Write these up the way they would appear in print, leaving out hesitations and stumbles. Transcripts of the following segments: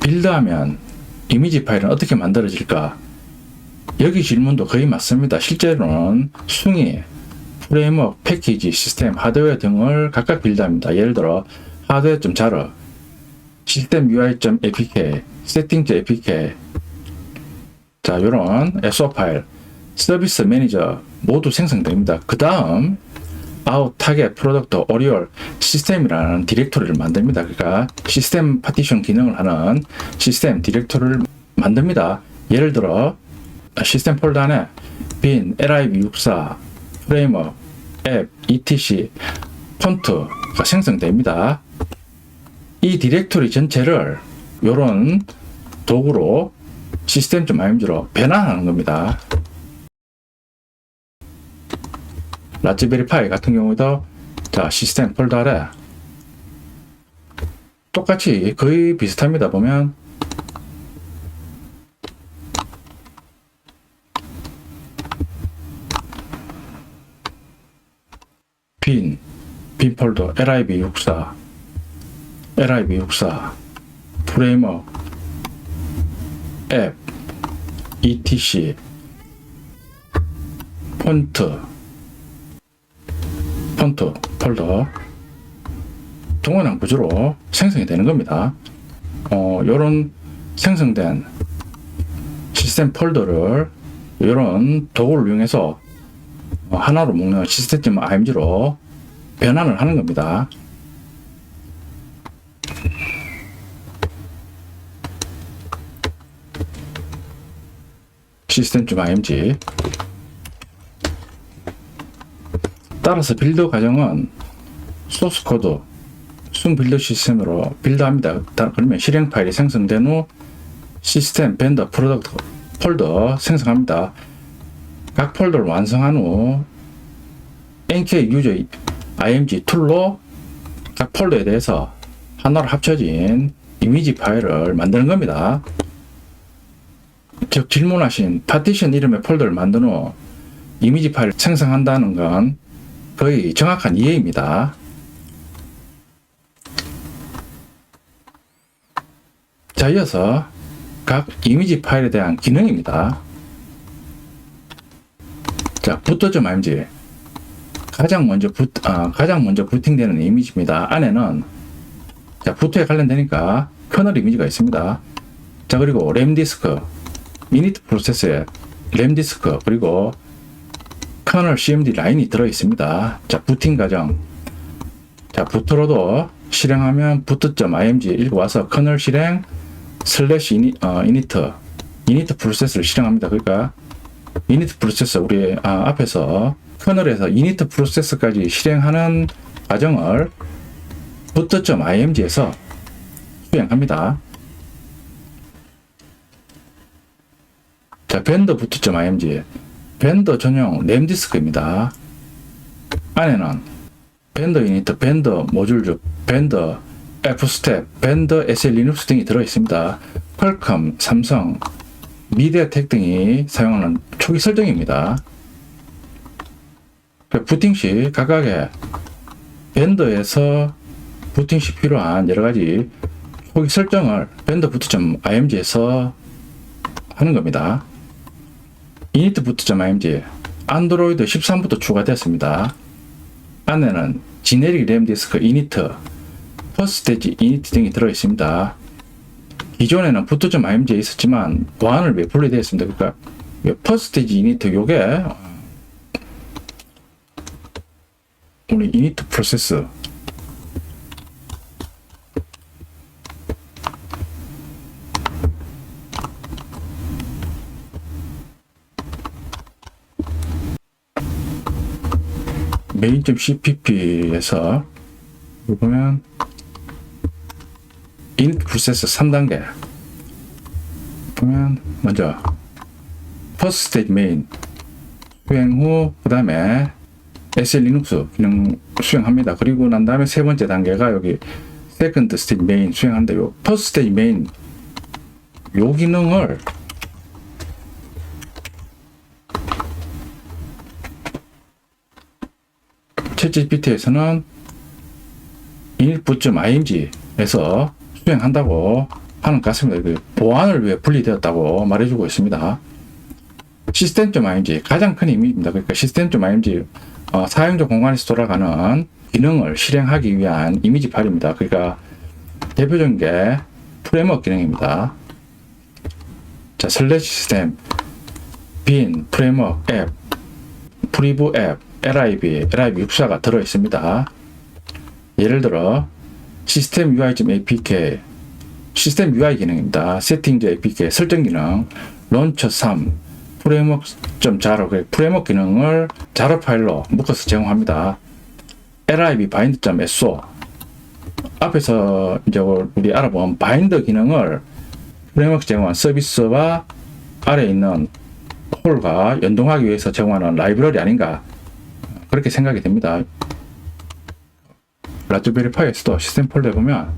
빌드하면 이미지 파일은 어떻게 만들어질까? 여기 질문도 거의 맞습니다. 실제로는 숭이, 프레임워크, 패키지, 시스템, 하드웨어 등을 각각 빌드합니다. 예를 들어 hardware.jar, 시스템 UI.apk, setting.apk, 자, 요런 SO 파일, 서비스 매니저 모두 생성됩니다. 그 다음 아웃, 타겟, 프로덕트, 오리올, 시스템이라는 디렉토리를 만듭니다. 그러니까 시스템 파티션 기능을 하는 시스템 디렉토리를 만듭니다. 예를 들어 시스템 폴더 안에 bin, lib64, 프레임워크, 앱, etc, 폰트가 생성됩니다. 이 디렉토리 전체를 요런 도구로 시스템.img로 변환하는 겁니다. 라즈베리 파이 같은 경우도 자, 시스템 폴더 아래 똑같이 거의 비슷합니다. 보면 빈 폴더 lib64 프레임워크, 앱, etc, 폰트 폴더 동원한 구조로 생성이 되는 겁니다. 요런 생성된 시스템 폴더를 요런 도구를 이용해서 하나로 묶는 시스템.img로 변환을 하는 겁니다. 시스템.img. 따라서 빌드 과정은 소스 코드 순 빌드 시스템으로 빌드합니다. 그러면 실행 파일이 생성된 후 시스템, 벤더, 프로덕트 폴더 생성합니다. 각 폴더를 완성한 후 NK 유저 img 툴로 각 폴더에 대해서 하나로 합쳐진 이미지 파일을 만드는 겁니다. 즉 질문하신 파티션 이름의 폴더를 만든 후 이미지 파일을 생성한다는 건 거의 정확한 이해입니다. 자, 이어서 각 이미지 파일에 대한 기능입니다. 자, 부터.img. 가장 먼저 부팅되는 이미지입니다. 안에는 자, 부터에 관련되니까 커널 이미지가 있습니다. 자, 그리고 램 디스크, 이니트 프로세스에 램 디스크, 그리고 커널 cmd 라인이 들어 있습니다. 자, 부팅 과정. 자, 부터로도 실행하면 부터.img 읽어와서 커널 실행 슬래시 이니트 프로세스를 실행합니다. 그러니까 이니트 프로세스 우리 앞에서 커널에서 이니트 프로세스까지 실행하는 과정을 부터.img에서 수행합니다. 자, 벤더 부터.img. 벤더 전용 램 디스크입니다. 안에는 벤더 유니트, 벤더 모듈, 벤더 F스텝, 벤더 SL 리눅스 등이 들어있습니다. 퀄컴, 삼성, 미디어텍 등이 사용하는 초기 설정입니다. 부팅 시 각각의 벤더에서 부팅 시 필요한 여러가지 초기 설정을 벤더 부터.img에서 하는 겁니다. 이니트 부터.img 안드로이드 13부터 추가되었습니다. 안에는 지네릭 램 디스크 이니트, 퍼스트 스테이지 이니트 등이 들어있습니다. 기존에는 부터.img에 있었지만 보안을 위해 분리되어 있습니다. 그러니까 퍼스트 스테이지 이니트 요게 우리 이니트 프로세스 main.cpp에서 보면 init 프로세스 3단계 보면 먼저 first stage main 수행 후 그 다음에 SL 리눅스 기능 수행합니다. 그리고 난 다음에 세 번째 단계가 여기 second stage main 수행한다. 요 first stage main 요 기능을 챗GPT에서는 init.img에서 수행한다고 하는 것 같습니다. 보안을 위해 분리되었다고 말해주고 있습니다. 시스템.img 가장 큰 의미입니다. 그러니까 시스템.img 사용자 공간에서 돌아가는 기능을 실행하기 위한 이미지 파일입니다. 그러니까 대표적인 게 프레임워크 기능입니다. 자, 슬래시 시스템, 빈, 프레임워크 앱, 프리뷰 앱, lib 육사가 들어 있습니다. 예를 들어 시스템 UI.apk 시스템 UI 기능입니다. 세팅즈 apk 설정 기능, 론처 3, 프레임워크.jaro 프레임워크 기능을 자로 파일로 묶어서 제공합니다. lib bind.so 앞에서 이제 우리 알아본 바인더 기능을 프레임워크 제공한 서비스와 아래에 있는 홀과 연동하기 위해서 제공하는 라이브러리 아닌가 그렇게 생각이 됩니다. 라즈베리 파이에서도 시스템 폴더에 보면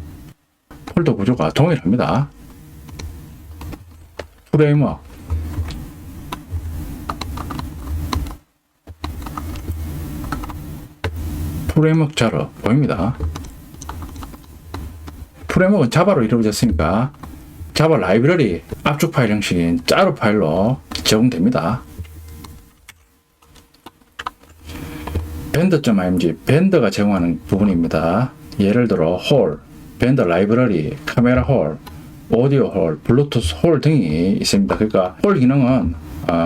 폴더 구조가 동일합니다. 프레임워크 자로 보입니다. 프레임워크는 자바로 이루어졌으니까 자바 라이브러리 압축 파일 형식인 자로 파일로 제공됩니다. vendor.img 벤더가 제공하는 부분입니다. 예를 들어 홀, 벤더 라이브러리, 카메라 홀, 오디오 홀, 블루투스 홀 등이 있습니다. 그러니까 홀 기능은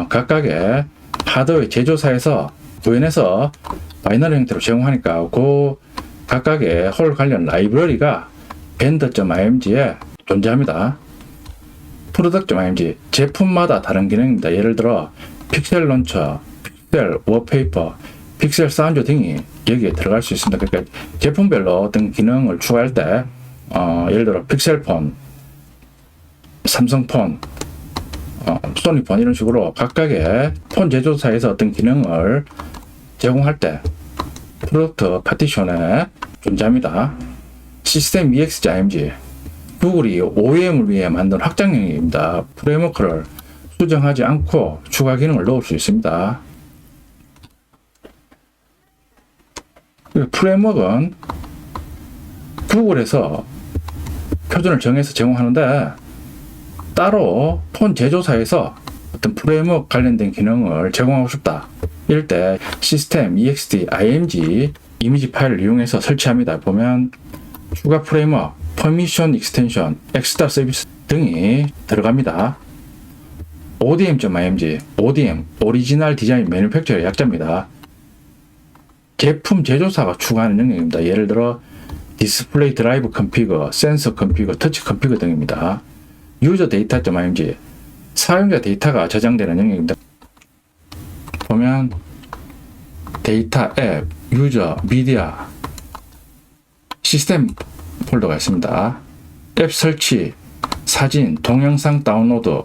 각각의 하드웨어 제조사에서 구현해서 바이너리 형태로 제공하니까 그 각각의 홀 관련 라이브러리가 vendor.img에 존재합니다. product.img 제품마다 다른 기능입니다. 예를 들어 픽셀 론처, 픽셀 워페이퍼, 픽셀 사운드 등이 여기에 들어갈 수 있습니다. 그러니까 제품별로 어떤 기능을 추가할 때 예를 들어 픽셀폰, 삼성폰, 소니폰 이런 식으로 각각의 폰 제조사에서 어떤 기능을 제공할 때 프로덕트 파티션에 존재합니다. 시스템 EX.img 구글이 OEM을 위해 만든 확장형입니다. 프레임워크를 수정하지 않고 추가 기능을 넣을 수 있습니다. 프레임워크는 구글에서 표준을 정해서 제공하는데 따로 폰 제조사에서 어떤 프레임워크 관련된 기능을 제공하고 싶다. 이럴 때 시스템 ext.img 이미지 파일을 이용해서 설치합니다. 보면 추가 프레임워크, 퍼미션 익스텐션, 엑스트라 서비스 등이 들어갑니다. odm.img, ODM, 오리지널 디자인 매니팩처의 약자입니다. 제품 제조사가 추가하는 영역입니다. 예를 들어 디스플레이 드라이브 컨피그, 센서 컨피그, 터치 컨피그 등입니다. 유저 데이터.img 사용자 데이터가 저장되는 영역입니다. 보면 데이터, 앱, 유저, 미디어, 시스템 폴더가 있습니다. 앱 설치, 사진, 동영상 다운로드,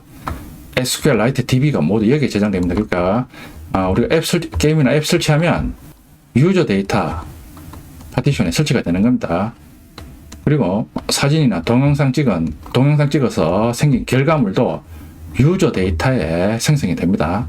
SQLite DB가 모두 여기에 저장됩니다. 그러니까 우리가 게임이나 앱 설치하면 유저 데이터 파티션에 설치가 되는 겁니다. 그리고 사진이나 동영상 찍어서 생긴 결과물도 유저 데이터에 생성이 됩니다.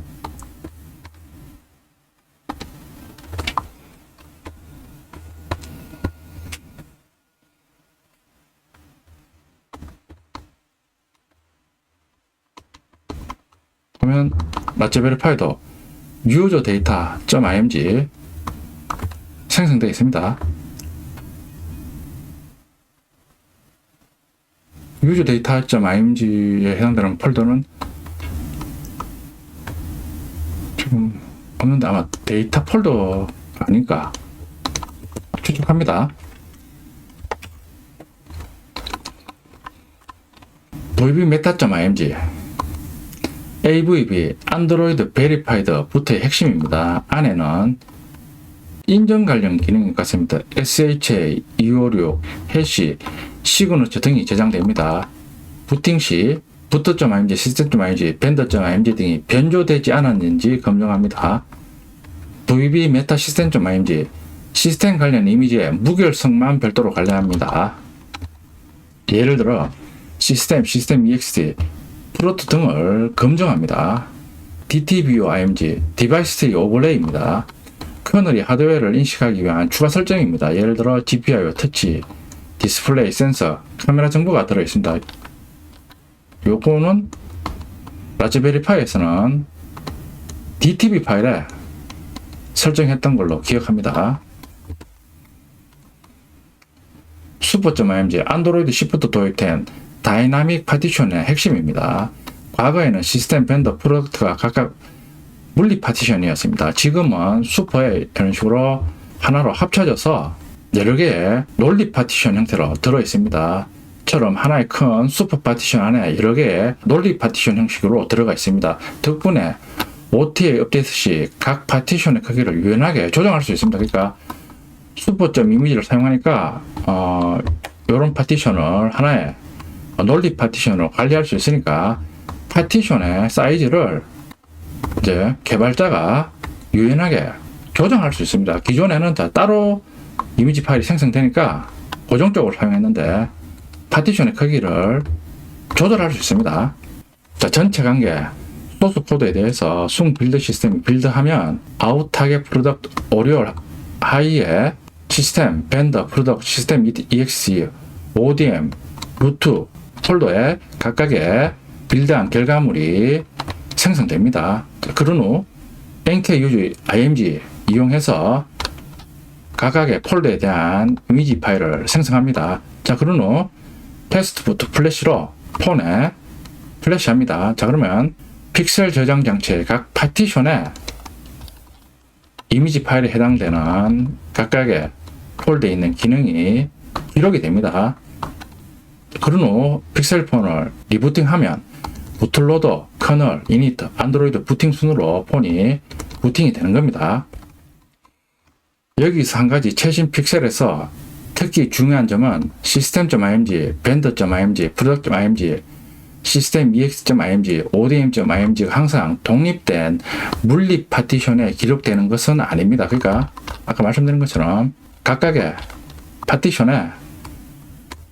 보면 라즈베리 파이도 유저 데이터.img 생성되어 있습니다. 유저 데이터.img에 해당되는 폴더는 지금 없는데 아마 데이터 폴더 아닌가 추측합니다. VB 메타.img AVB 안드로이드 베리파이드 부터의 핵심입니다. 안에는 인증 관련 기능이 같습니다. SHA, 256, 해시, 시그너처 등이 저장됩니다. 부팅 시 부터.img, 시스템.img, 벤더.img 등이 변조되지 않았는지 검증합니다. VB 메타 시스템.img 시스템 관련 이미지의 무결성만 별도로 관리합니다. 예를 들어 시스템 ext, 프로토 등을 검증합니다. DTVO.img 디바이스 트리 오버레이입니다. 커널이 하드웨어를 인식하기 위한 추가 설정입니다. 예를 들어 GPIO, 터치, 디스플레이, 센서, 카메라 정보가 들어있습니다. 요거는 라즈베리 파이에서는 DTB 파일에 설정했던 걸로 기억합니다. 슈퍼.img 안드로이드 시프트 도입된 다이나믹 파티션의 핵심입니다. 과거에는 시스템 벤더 프로덕트가 각각 분리 파티션이었습니다. 지금은 슈퍼에 이런 식으로 하나로 합쳐져서 여러 개의 논리 파티션 형태로 들어있습니다. 처럼 하나의 큰 슈퍼 파티션 안에 여러 개의 논리 파티션 형식으로 들어가 있습니다. 덕분에 OTA 업데이트 시 각 파티션의 크기를 유연하게 조정할 수 있습니다. 그러니까 슈퍼점 이미지를 사용하니까 이런 파티션을 하나의 논리 파티션으로 관리할 수 있으니까 파티션의 사이즈를 이제 개발자가 유연하게 조정할 수 있습니다. 기존에는 다 따로 이미지 파일이 생성되니까 고정적으로 사용했는데 파티션의 크기를 조절할 수 있습니다. 자, 전체 관계 소스 코드에 대해서 숭 빌드 시스템이 빌드하면 아웃 타겟 프로덕트 오리올 하이에 시스템 벤더 프로덕트 시스템 EXE ODM 루트 폴더에 각각의 빌드한 결과물이 생성됩니다. 그런 후 NKUG IMG 이용해서 각각의 폴더에 대한 이미지 파일을 생성합니다. 자, 그런 후 패스트부트 플래시로 폰에 플래시합니다. 자, 그러면 픽셀 저장 장치의 각 파티션에 이미지 파일에 해당되는 각각의 폴더에 있는 기능이 기록이 됩니다. 그런 후 픽셀 폰을 리부팅하면 부틀로더, 커널, 이니트, 안드로이드 부팅 순으로 폰이 부팅이 되는 겁니다. 여기서 한 가지 최신 픽셀에서 특히 중요한 점은 시스템.img, 벤더.img, 프로덕트.img, 시스템 ex.img, odm.img가 항상 독립된 물리 파티션에 기록되는 것은 아닙니다. 그러니까 아까 말씀드린 것처럼 각각의 파티션에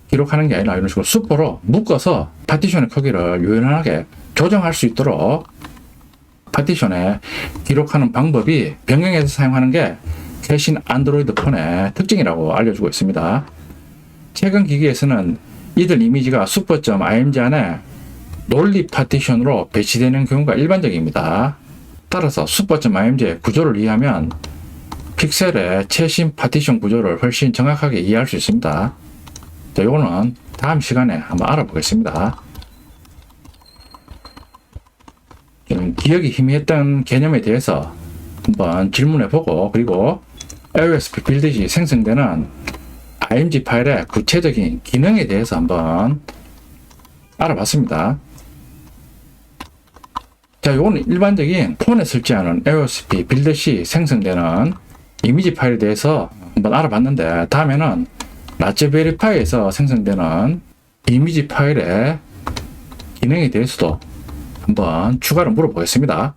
기록하는 게 아니라 이런 식으로 슈퍼로 묶어서 파티션의 크기를 유연하게 조정할 수 있도록 파티션에 기록하는 방법이 변경해서 사용하는 게 최신 안드로이드 폰의 특징이라고 알려주고 있습니다. 최근 기기에서는 이들 이미지가 슈퍼.img 안에 논리 파티션으로 배치되는 경우가 일반적입니다. 따라서 슈퍼.img의 구조를 이해하면 픽셀의 최신 파티션 구조를 훨씬 정확하게 이해할 수 있습니다. 자, 요거는 다음 시간에 한번 알아보겠습니다. 좀 기억이 희미했던 개념에 대해서 한번 질문해보고, 그리고 AOSP 빌드 시 생성되는 IMG 파일의 구체적인 기능에 대해서 한번 알아봤습니다. 자, 요거는 일반적인 폰에 설치하는 AOSP 빌드 시 생성되는 이미지 파일에 대해서 한번 알아봤는데, 다음에는 라즈베리 파이에서 생성되는 이미지 파일의 기능에 대해서도 한번 추가로 물어보겠습니다.